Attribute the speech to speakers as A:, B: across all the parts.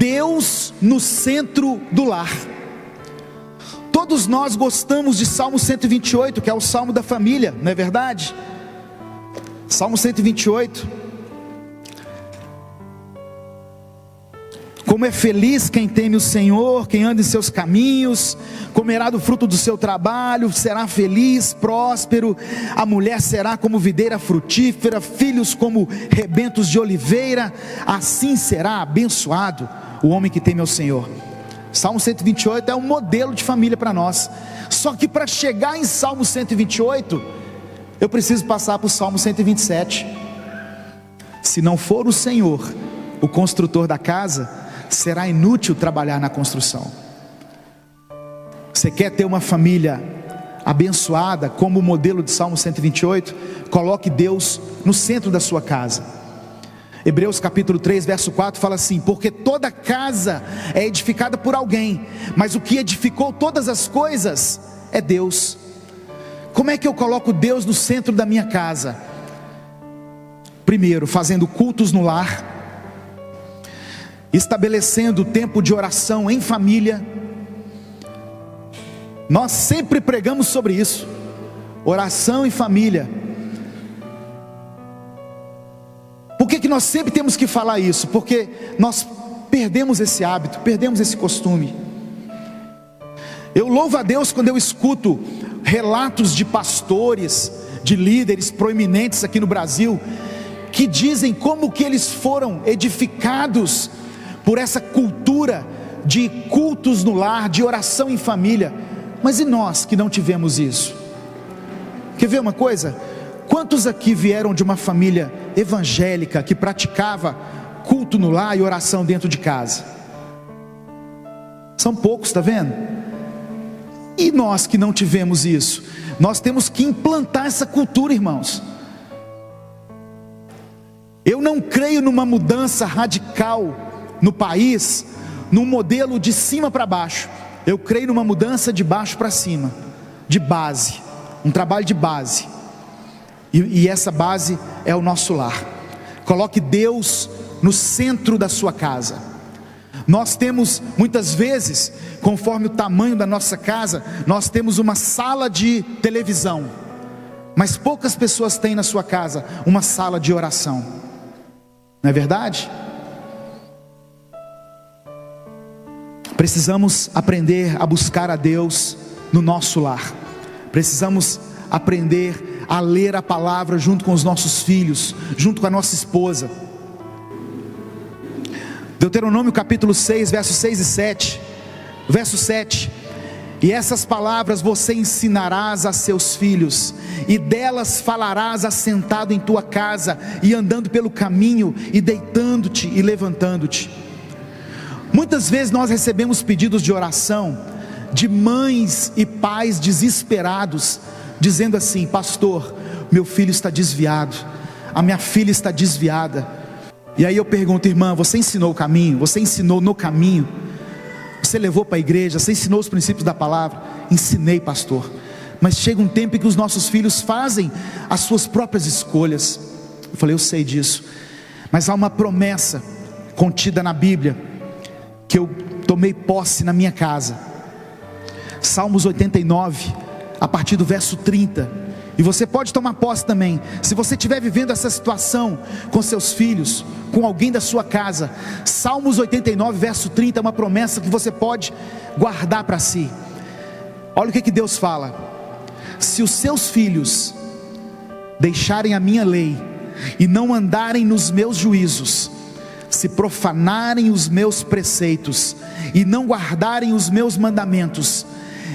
A: Deus no centro do lar. Todos nós gostamos de Salmo 128, que é o Salmo da família, não é verdade? Salmo 128. Como é feliz quem teme o Senhor, quem anda em seus caminhos, comerá do fruto do seu trabalho, será feliz, próspero. A mulher será como videira frutífera, filhos como rebentos de oliveira. Assim será abençoado o homem que teme ao Senhor. Salmo 128 é um modelo de família para nós. Só que para chegar em Salmo 128, eu preciso passar para o Salmo 127. Se não for o Senhor o construtor da casa, será inútil trabalhar na construção. Você quer ter uma família abençoada, como o modelo de Salmo 128? Coloque Deus no centro da sua casa. Hebreus capítulo 3, verso 4 fala assim: porque toda casa é edificada por alguém, mas o que edificou todas as coisas é Deus. Como é que eu coloco Deus no centro da minha casa? Primeiro, fazendo cultos no lar, estabelecendo tempo de oração em família. Nós sempre pregamos sobre isso, oração em família. Por que nós sempre temos que falar isso? Porque nós perdemos esse hábito, perdemos esse costume. Eu louvo a Deus quando eu escuto relatos de pastores, de líderes proeminentes aqui no Brasil, que dizem como que eles foram edificados por essa cultura de cultos no lar, de oração em família. Mas e nós que não tivemos isso? Quer ver uma coisa? Quantos aqui vieram de uma família evangélica que praticava culto no lar e oração dentro de casa? São poucos, está vendo? E nós que não tivemos isso? Nós temos que implantar essa cultura, irmãos. Eu não creio numa mudança radical no país, num modelo de cima para baixo. Eu creio numa mudança de baixo para cima, de base, um trabalho de base. E essa base é o nosso lar. Coloque Deus no centro da sua casa. Nós temos muitas vezes, conforme o tamanho da nossa casa, nós temos uma sala de televisão, mas poucas pessoas têm na sua casa uma sala de oração. Não é verdade? Precisamos aprender a buscar a Deus no nosso lar. Precisamos aprender a ler a palavra junto com os nossos filhos, junto com a nossa esposa. Deuteronômio capítulo 6, versos 6 e 7. Verso 7: e essas palavras você ensinarás a seus filhos, e delas falarás assentado em tua casa, e andando pelo caminho, e deitando-te e levantando-te. Muitas vezes nós recebemos pedidos de oração de mães e pais desesperados, dizendo assim: pastor, meu filho está desviado, a minha filha está desviada. E aí eu pergunto: irmã, você ensinou o caminho? Você ensinou no caminho? Você levou para a igreja? Você ensinou os princípios da palavra? Ensinei, pastor. Mas chega um tempo em que os nossos filhos fazem as suas próprias escolhas. Eu falei: eu sei disso, mas há uma promessa contida na Bíblia que eu tomei posse na minha casa. Salmos 89, a partir do verso 30, e você pode tomar posse também, se você estiver vivendo essa situação com seus filhos, com alguém da sua casa. Salmos 89, verso 30, é uma promessa que você pode guardar para si. Olha o que Deus fala: se os seus filhos deixarem a minha lei, e não andarem nos meus juízos, se profanarem os meus preceitos, e não guardarem os meus mandamentos,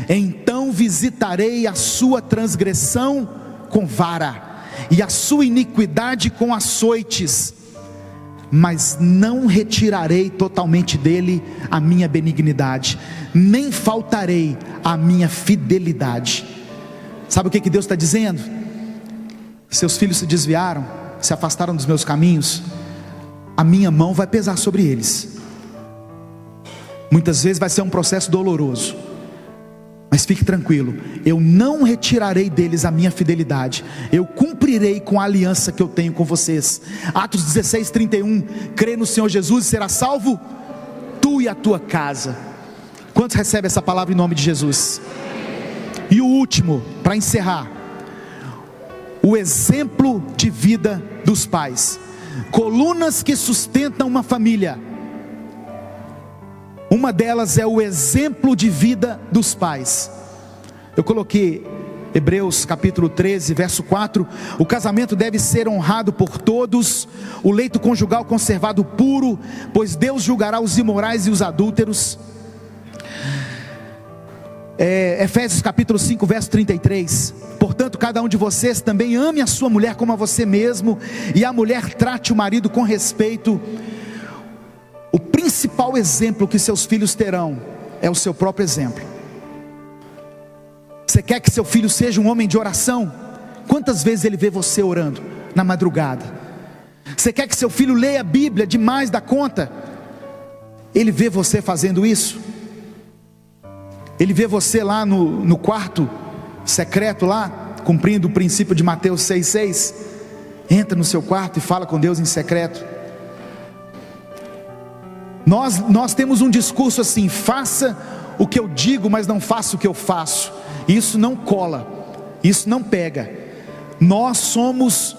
A: então visitarei a sua transgressão com vara, e a sua iniquidade com açoites, mas não retirarei totalmente dele a minha benignidade, nem faltarei a minha fidelidade. Sabe o que Deus está dizendo? Seus filhos se desviaram, se afastaram dos meus caminhos, a minha mão vai pesar sobre eles. Muitas vezes vai ser um processo doloroso, mas fique tranquilo, eu não retirarei deles a minha fidelidade, eu cumprirei com a aliança que eu tenho com vocês. Atos 16, 31, crê no Senhor Jesus e será salvo tu e a tua casa. Quantos recebem essa palavra em nome de Jesus? E o último, para encerrar, o exemplo de vida dos pais. Colunas que sustentam uma família. Uma delas é o exemplo de vida dos pais. Eu coloquei Hebreus capítulo 13, verso 4. O casamento deve ser honrado por todos, o leito conjugal conservado puro, pois Deus julgará os imorais e os adúlteros. Efésios capítulo 5, verso 33. Portanto, cada um de vocês também ame a sua mulher como a você mesmo, e a mulher trate o marido com respeito. O principal exemplo que seus filhos terão é o seu próprio exemplo. Você quer que seu filho seja um homem de oração? Quantas vezes ele vê você orando na madrugada? Você quer que seu filho leia a Bíblia demais da conta? Ele vê você fazendo isso? Ele vê você lá no quarto secreto lá, cumprindo o princípio de Mateus 6,6? Entra no seu quarto e fala com Deus em secreto. Nós temos um discurso assim: faça o que eu digo, mas não faça o que eu faço. Isso não cola, isso não pega. Nós somos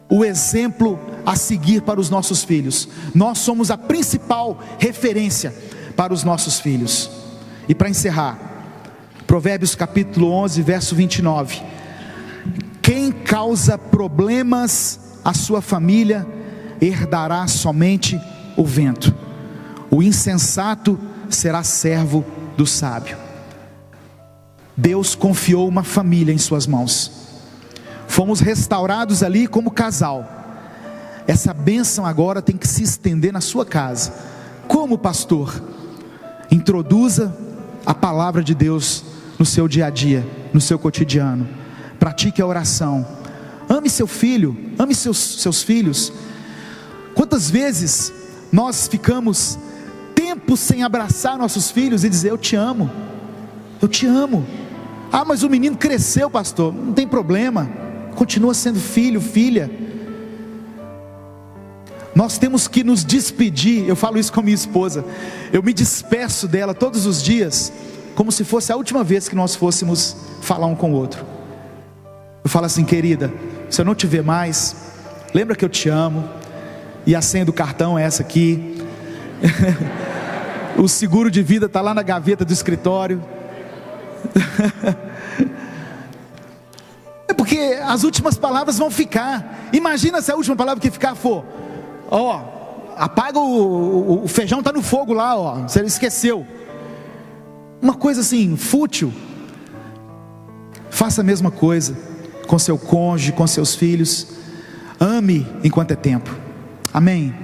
A: o exemplo a seguir para os nossos filhos. Nós somos a principal referência para os nossos filhos. E para encerrar, Provérbios capítulo 11, verso 29. Quem causa problemas à sua família herdará somente o vento. O insensato será servo do sábio. Deus confiou uma família em suas mãos. Fomos restaurados ali como casal. Essa bênção agora tem que se estender na sua casa. Como pastor, introduza a palavra de Deus no seu dia a dia, no seu cotidiano. Pratique a oração. Ame seu filho, ame seus filhos. Quantas vezes nós ficamos tempo sem abraçar nossos filhos e dizer: eu te amo, eu te amo. Ah, mas o menino cresceu, pastor. Não tem problema, continua sendo filho, filha. Nós temos que nos despedir. Eu falo isso com a minha esposa. Eu me despeço dela todos os dias, como se fosse a última vez que nós fôssemos falar um com o outro. Eu falo assim: querida, se eu não te ver mais, lembra que eu te amo. E a senha do cartão é essa aqui. O seguro de vida está lá na gaveta do escritório. É porque as últimas palavras vão ficar. Imagina se a última palavra que ficar for: ó, apaga o feijão, está no fogo lá, ó, você esqueceu. Uma coisa assim, fútil. Faça a mesma coisa com seu cônjuge, com seus filhos. Ame enquanto é tempo. Amém.